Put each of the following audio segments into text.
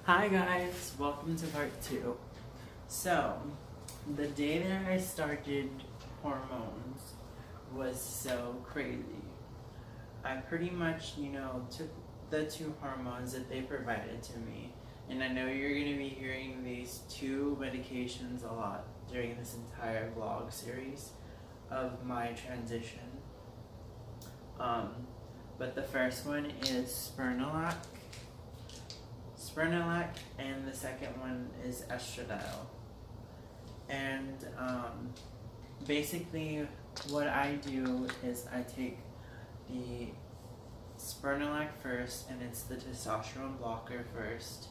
Hi guys, welcome to part 2. So, the day that I started hormones was so crazy. I pretty much, took the 2 hormones that they provided to me. And I know you're going to be hearing these 2 medications a lot during this entire vlog series of my transition. But the first one is Spernalac, and the second one is estradiol. And basically what I do is I take the Spernalac first, and it's the testosterone blocker first,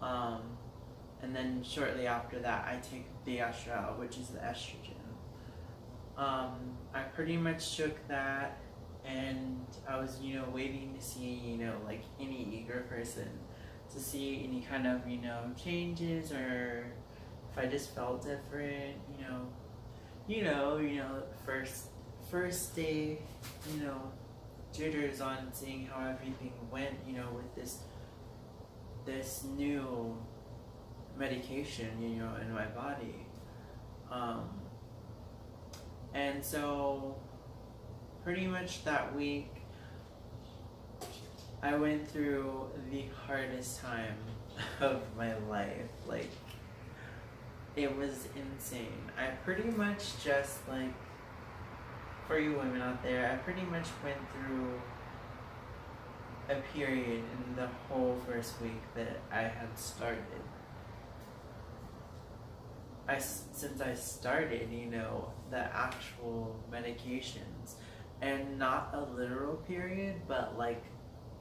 and then shortly after that I take the estradiol, which is the estrogen. I pretty much took that, and I was waiting to see like any eager person to see any kind of changes, or if I just felt different, first day, jitters on seeing how everything went, with this new medication, in my body. And so pretty much that week I went through the hardest time of my life. Like, it was insane. I pretty much just, like, for you women out there, I pretty much went through a period in the whole first week that I had started. Since I started, the actual medications, and not a literal period, but like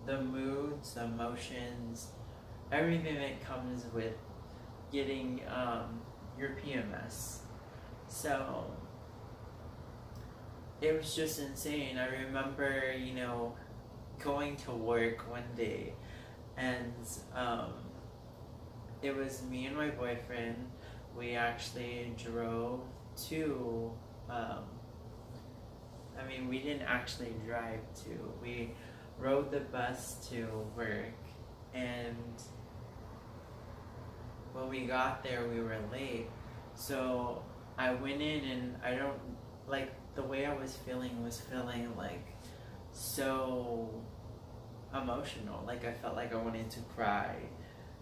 the moods, the emotions, everything that comes with getting your PMS. So it was just insane. I remember, going to work one day, and it was me and my boyfriend. We actually drove to, we didn't actually drive to, we rode the bus to work, and when we got there we were late. So I went in, and I don't, like, the way I was feeling like so emotional. Like, I felt like I wanted to cry,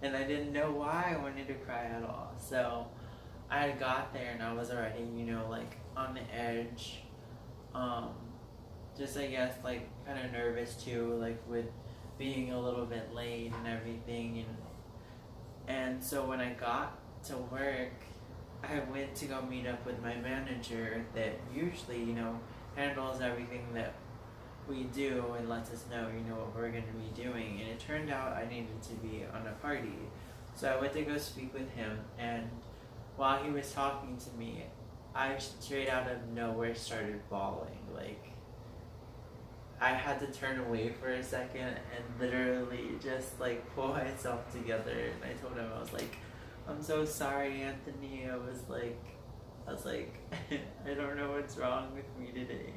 and I didn't know why I wanted to cry at all. So I got there and I was already, like, on the edge, just, I guess, like, kind of nervous too, like, with being a little bit late and everything. And so when I got to work, I went to go meet up with my manager that usually, handles everything that we do and lets us know, what we're going to be doing. And it turned out I needed to be on a party. So I went to go speak with him, and while he was talking to me, I straight out of nowhere started bawling. Like, I had to turn away for a second and literally just, like, pull myself together. And I told him, I was like, I'm so sorry, Anthony. I was like, I don't know what's wrong with me today.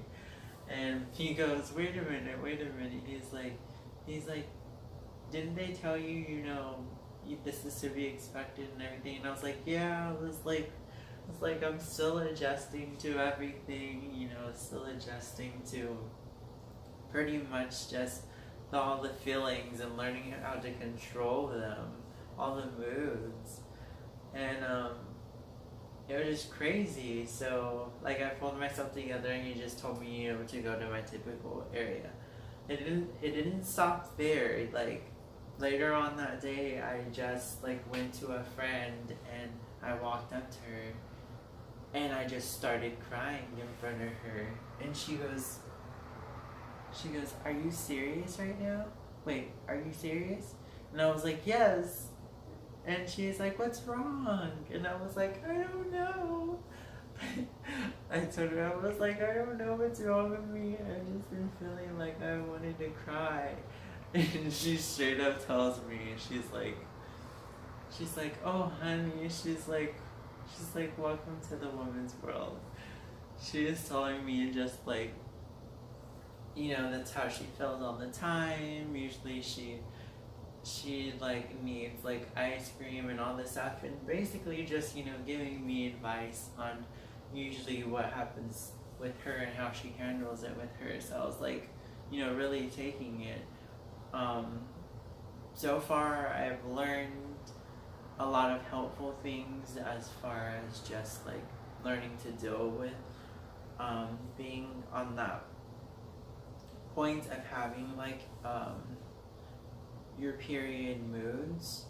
And he goes, wait a minute. He's like, didn't they tell you, this is to be expected and everything? And I was like, yeah. I was like, I'm still adjusting to everything, still adjusting to pretty much just all the feelings and learning how to control them, all the moods. And it was just crazy. So, like, I pulled myself together, and he just told me, to go to my typical area. It didn't stop there. Like, later on that day, I just, like, went to a friend, and I walked up to her, and I just started crying in front of her. And she goes, are you serious right now? Wait, are you serious? And I was like, yes. And she's like, what's wrong? And I was like, I don't know. I told her, I was like, I don't know what's wrong with me. I've just been feeling like I wanted to cry. And she straight up tells me, she's like, oh honey, she's like, welcome to the woman's world. She is telling me just like, that's how she feels all the time. Usually she she like needs like ice cream and all this stuff, and basically just, you know, giving me advice on usually what happens with her and how she handles it with her. So I was like, you know, really taking it. So far I've learned a lot of helpful things as far as just like learning to deal with being on that point of having like your period moods.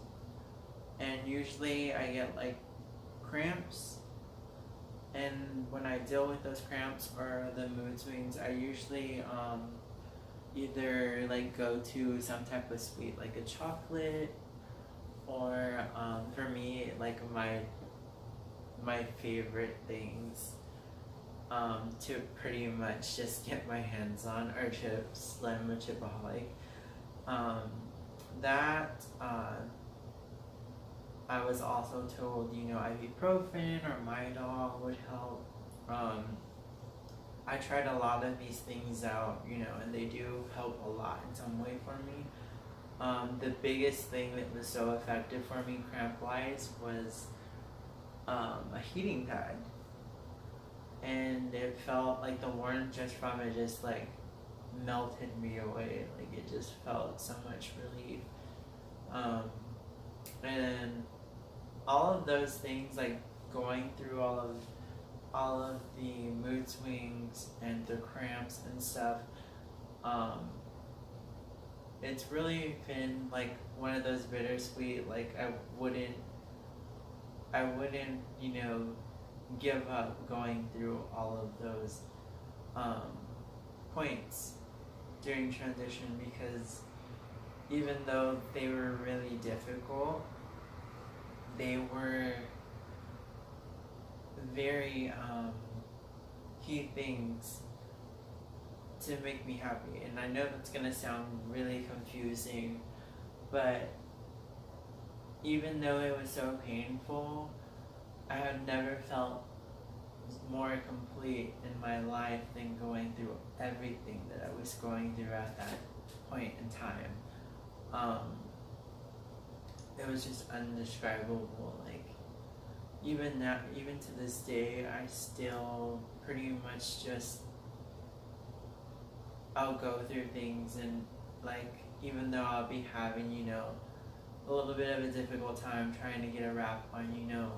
And usually I get like cramps, and when I deal with those cramps or the mood swings, I usually either like go to some type of sweet like a chocolate, or for me like my favorite things to pretty much just get my hands on are chips. I'm a chipaholic. I was also told, you know, ibuprofen or Midol would help. I tried a lot of these things out, you know, and they do help a lot in some way for me. The biggest thing that was so effective for me cramp-wise was a heating pad. And it felt like the warmth just from it just like melted me away. Like it just felt so much relief. And all of those things, like going through all of the mood swings and the cramps and stuff, it's really been like one of those bittersweet, like I wouldn't, you know, give up going through all of those points during transition, because even though they were really difficult, they were very key things to make me happy. And I know that's gonna sound really confusing, but even though it was so painful, I have never felt more complete in my life than going through everything that I was going through at that point in time. It was just indescribable. Like even now, even to this day, I still pretty much just, I'll go through things, and like even though I'll be having, you know, a little bit of a difficult time trying to get a wrap on, you know,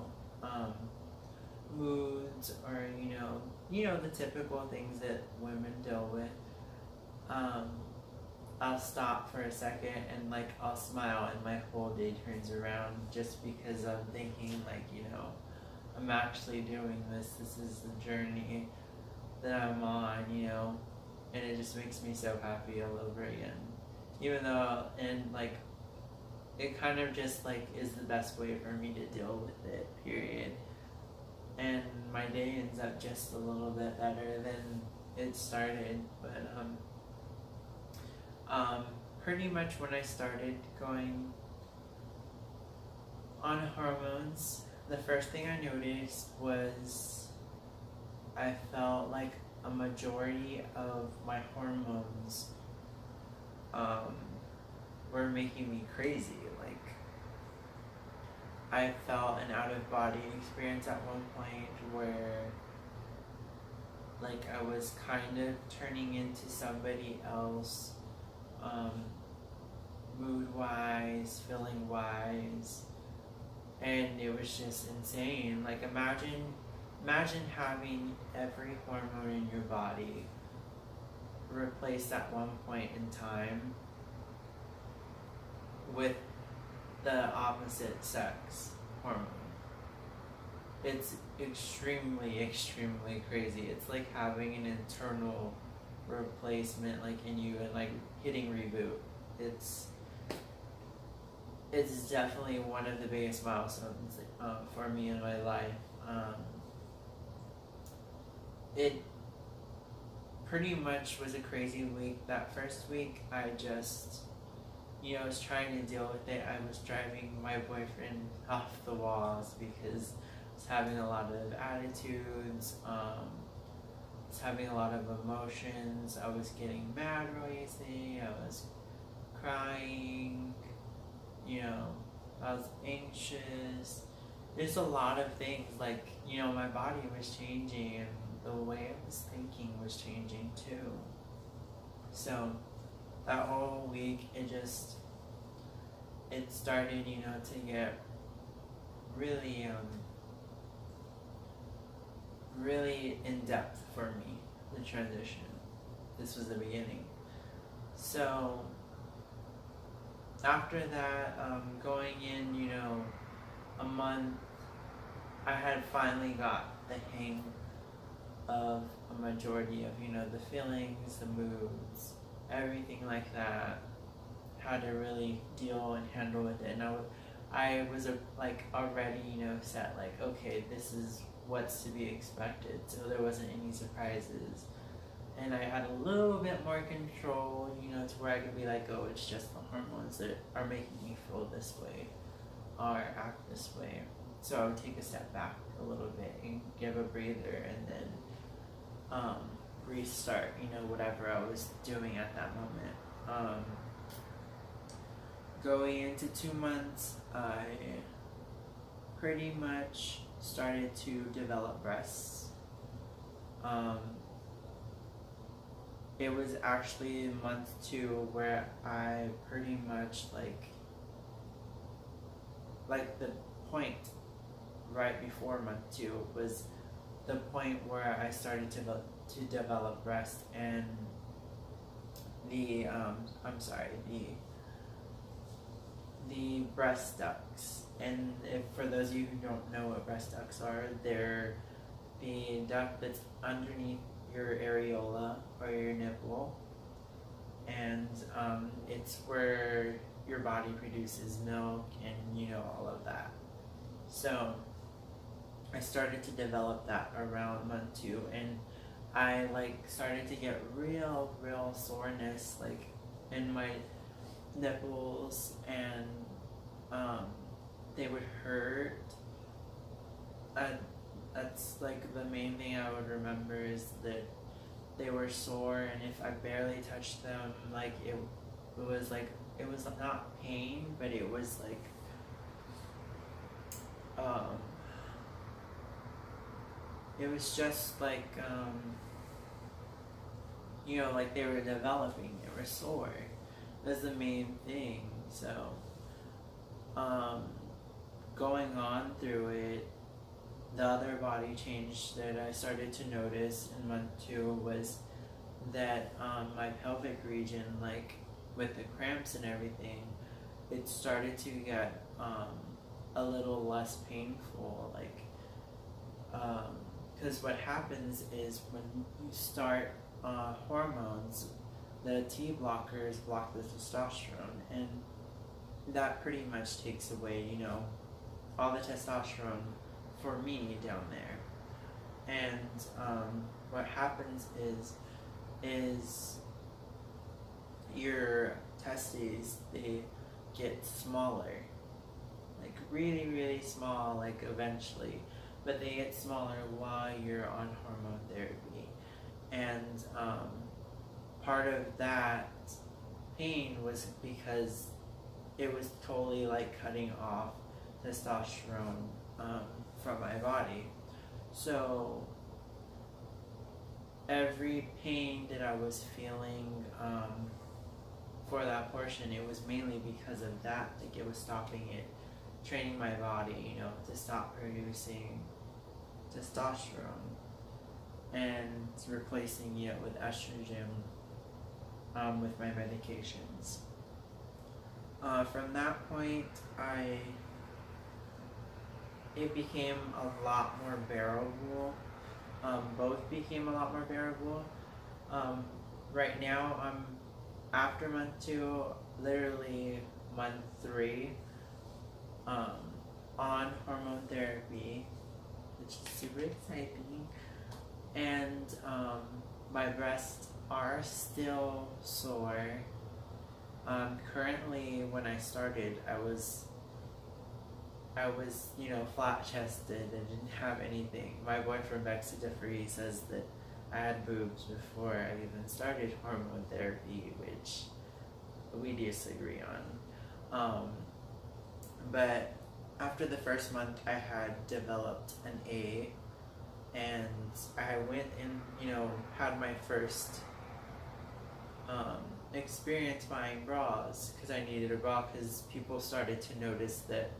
moods, or you know the typical things that women deal with, I'll stop for a second and like I'll smile, and my whole day turns around, just because I'm thinking like, you know, I'm actually doing this. This is the journey that I'm on, you know, and it just makes me so happy all over again. Even though, and like, it kind of just like is the best way for me to deal with it, period. And my day ends up just a little bit better than it started. But pretty much when I started going on hormones, the first thing I noticed was I felt like a majority of my hormones were making me crazy. Like I felt an out-of-body experience at one point where like I was kind of turning into somebody else, mood-wise, feeling-wise, and it was just insane. Like imagine having every hormone in your body replaced at one point in time with the opposite sex hormone. It's extremely, extremely crazy. It's like having an internal replacement like in you, and like hitting reboot. It's definitely one of the biggest milestones for me in my life. It pretty much was a crazy week. That first week, I just, you know, was trying to deal with it. I was driving my boyfriend off the walls because I was having a lot of attitudes, I was having a lot of emotions. I was getting mad real easy. I was crying. you know, I was anxious. There's a lot of things, like, you know, my body was changing and the way I was thinking was changing too. So that whole week, it started, you know, to get really, really in depth for me, the transition. This was the beginning. So after that, going in, you know, a month, I had finally got the hang of a majority of, you know, the feelings, the moods, everything like that, how to really deal and handle with it. And I was like already, you know, set, like, okay, this is what's to be expected, so there wasn't any surprises. And I had a little bit more control, you know, to where I could be like, oh, it's just the hormones that are making me feel this way or act this way. So I would take a step back a little bit and give a breather, and then restart, you know, whatever I was doing at that moment. Going into 2 months, I pretty much started to develop breasts. It was actually month 2 where I pretty much like the point right before month 2 was the point where I started to develop breast, and the the breast ducts. And if, for those of you who don't know what breast ducts are, they're the duct that's underneath your areola or your nipple, and it's where your body produces milk and, you know, all of that. So I started to develop that around month 2, and I started to get real soreness in my nipples, and they would hurt. That's the main thing I would remember, is that they were sore, and if I barely touched them, it was not pain, but it was it was just you know, they were developing, they were sore. That's the main thing. So going on through it, the other body change that I started to notice in month 2 was that my pelvic region, with the cramps and everything, it started to get a little less painful, because what happens is when you start hormones, the T blockers block the testosterone, and that pretty much takes away, you know, all the testosterone for me down there. And what happens is your testes, they get smaller, really small, eventually, but they get smaller while you're on hormone therapy. And part of that pain was because it was totally cutting off testosterone from my body. So every pain that I was feeling for that portion, it was mainly because of that. It was stopping it, training my body, you know, to stop producing testosterone, and replacing it with estrogen with my medications. From that point, it became a lot more bearable. Both became a lot more bearable. Right now, I'm after month 2, literally month 3, on hormone therapy, which is super exciting. And my breasts are still sore. Currently, when I started, I was, you know, flat-chested and didn't have anything. My boyfriend begs to differ. He says that I had boobs before I even started hormone therapy, which we disagree on. But after the first month, I had developed an A, and I went and, had my first experience buying bras because I needed a bra because people started to notice that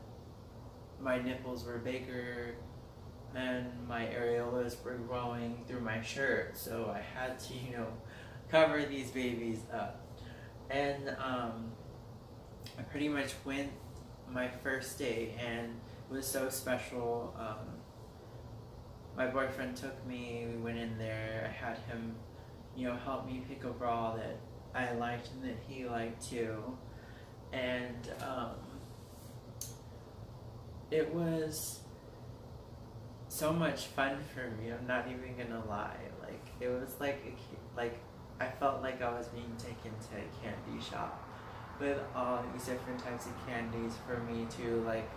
my nipples were bigger and my areolas were growing through my shirt, so I had to, cover these babies up. And I pretty much went my first day, and it was so special. My boyfriend took me, we went in there, I had him, help me pick a bra that I liked and that he liked too. And it was so much fun for me, I'm not even gonna lie. Like, it was like I felt like I was being taken to a candy shop with all these different types of candies for me to like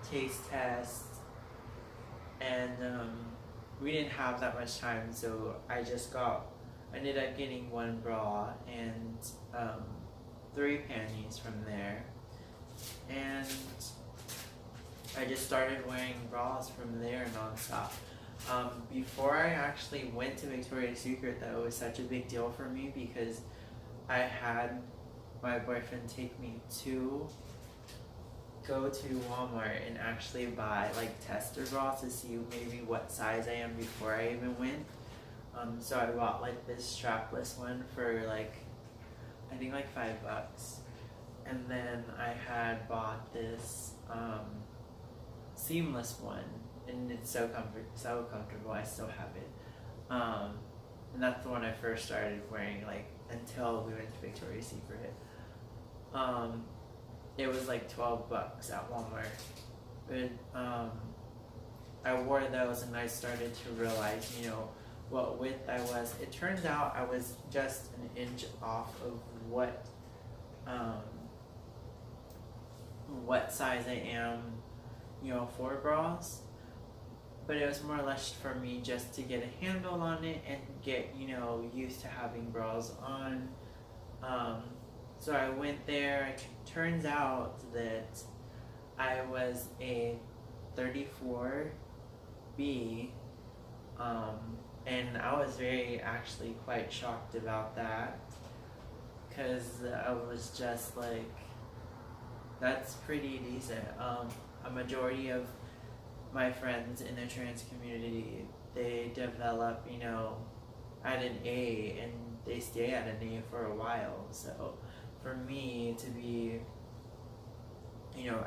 taste test. And we didn't have that much time, so I ended up getting one bra and 3 panties from there. And I just started wearing bras from there nonstop. Before I actually went to Victoria's Secret, that was such a big deal for me because I had my boyfriend take me to go to Walmart and actually buy like tester bras to see maybe what size I am before I even went. So I bought like this strapless one for like, I think like $5. And then I had bought this seamless one, and it's so comfortable. I still have it. And that's the one I first started wearing, like, until we went to Victoria's Secret. It was like $12 at Walmart. But I wore those, and I started to realize, what width I was. It turns out I was just an inch off of what size I am, for bras. But it was more or less for me just to get a handle on it and get, used to having bras on. So I went there. It turns out that I was a 34B, and I was actually quite shocked about that, because I was just like, that's pretty decent. A majority of my friends in the trans community, they develop, at an A, and they stay at an A for a while. So for me to be,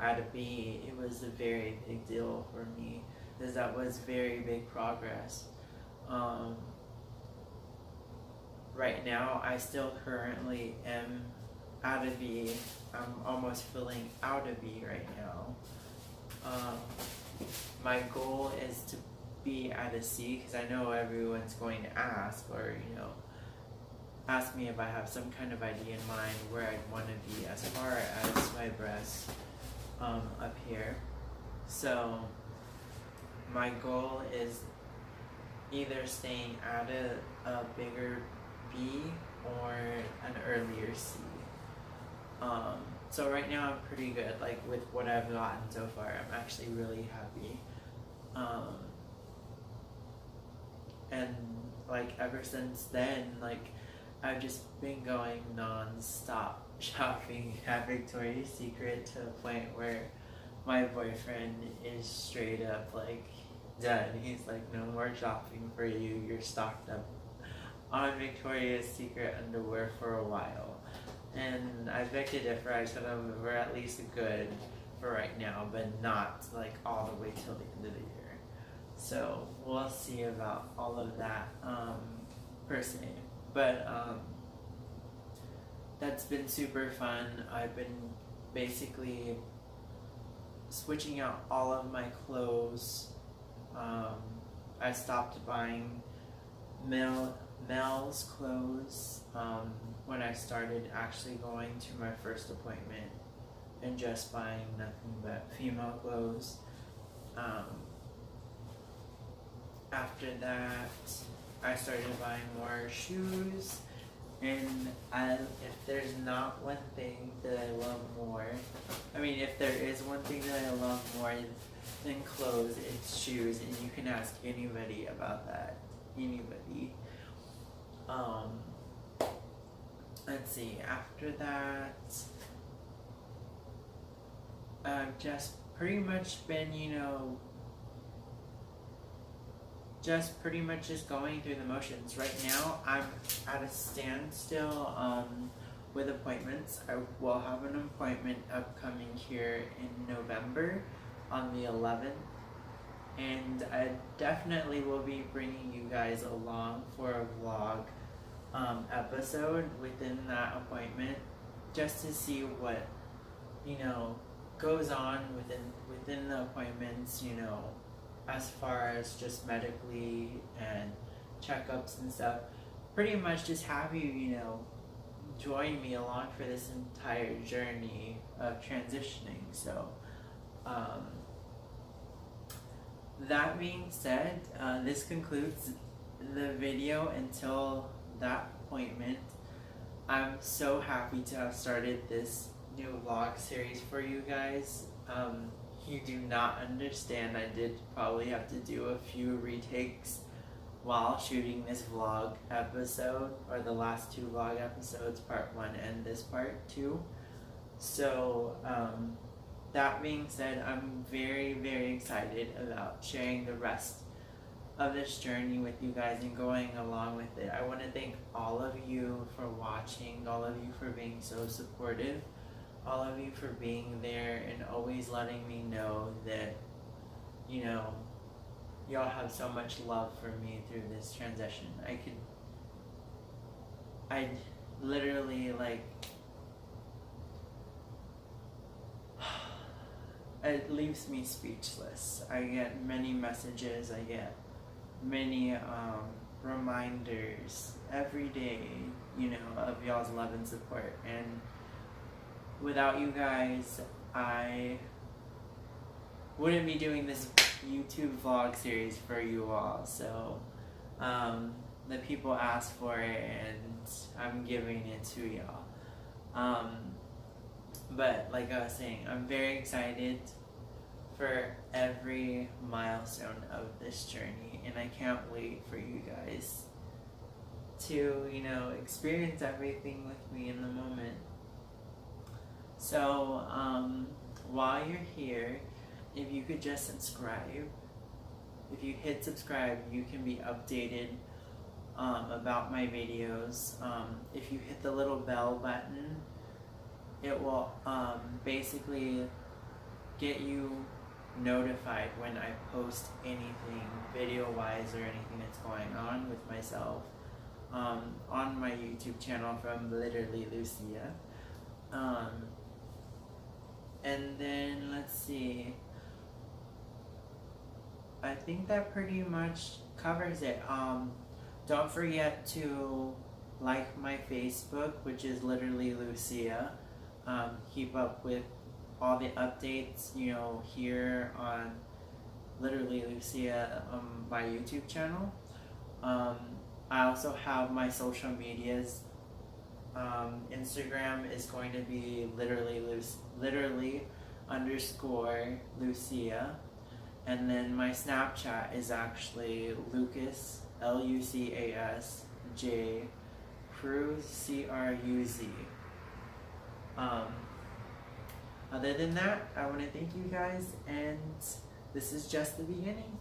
at a B, it was a very big deal for me, because that was very big progress. Right now, I still currently am at a B. I'm almost filling out a B right now. My goal is to be at a C, because I know everyone's going to ask, or ask me if I have some kind of idea in mind where I'd want to be as far as my breasts up here. So my goal is either staying at a bigger B or an earlier C. So right now I'm pretty good, like, with what I've gotten so far. I'm actually really happy. And like ever since then, like, I've just been going non-stop shopping at Victoria's Secret to a point where my boyfriend is straight up like done. He's like, no more shopping for you. You're stocked up on Victoria's Secret underwear for a while. And I beg to differ. I said we're at least good for right now, but not like all the way till the end of the year. So we'll see about all of that per se. But that's been super fun. I've been basically switching out all of my clothes. I stopped buying male's clothes when I started actually going to my first appointment and just buying nothing but female clothes. After that, I started buying more shoes And if there's not one thing that I love more, if there is one thing that I love more than clothes, it's shoes, and you can ask anybody about that. Anybody. Let's see, after that, I've just pretty much been, just pretty much just going through the motions. Right now, I'm at a standstill with appointments. I will have an appointment upcoming here in November on the 11th. And I definitely will be bringing you guys along for a vlog episode within that appointment, just to see what, goes on within the appointments, as far as just medically and checkups and stuff. Pretty much just have you, join me along for this entire journey of transitioning. So, that being said, this concludes the video until that appointment. I'm so happy to have started this new vlog series for you guys. You do not understand. I did probably have to do a few retakes while shooting this vlog episode, or the last two vlog episodes, part 1 and this part 2. So, that being said, I'm very, very excited about sharing the rest of this journey with you guys and going along with it. I want to thank all of you for watching, all of you for being so supportive, all of you for being there and always letting me know that, y'all have so much love for me through this transition. I literally, it leaves me speechless. I get many messages, I get many reminders every day, of y'all's love and support. And without you guys, I wouldn't be doing this YouTube vlog series for you all. So, the people asked for it and I'm giving it to y'all. But like I was saying, I'm very excited for every milestone of this journey, and I can't wait for you guys to, experience everything with me in the moment. So, while you're here, if you could just subscribe. If you hit subscribe, you can be updated about my videos. If you hit the little bell button, it will basically get you notified when I post anything video-wise or anything that's going on with myself on my YouTube channel from Literally Lucia. And then, let's see, I think that pretty much covers it. Don't forget to like my Facebook, which is Literally Lucia. Keep up with all the updates, here on Literally Lucia, my YouTube channel. I also have my social medias. Instagram is going to be literally _Lucia, and then my Snapchat is actually Lucas, Lucas J Cruz, Cruz. Other than that, I want to thank you guys, and this is just the beginning.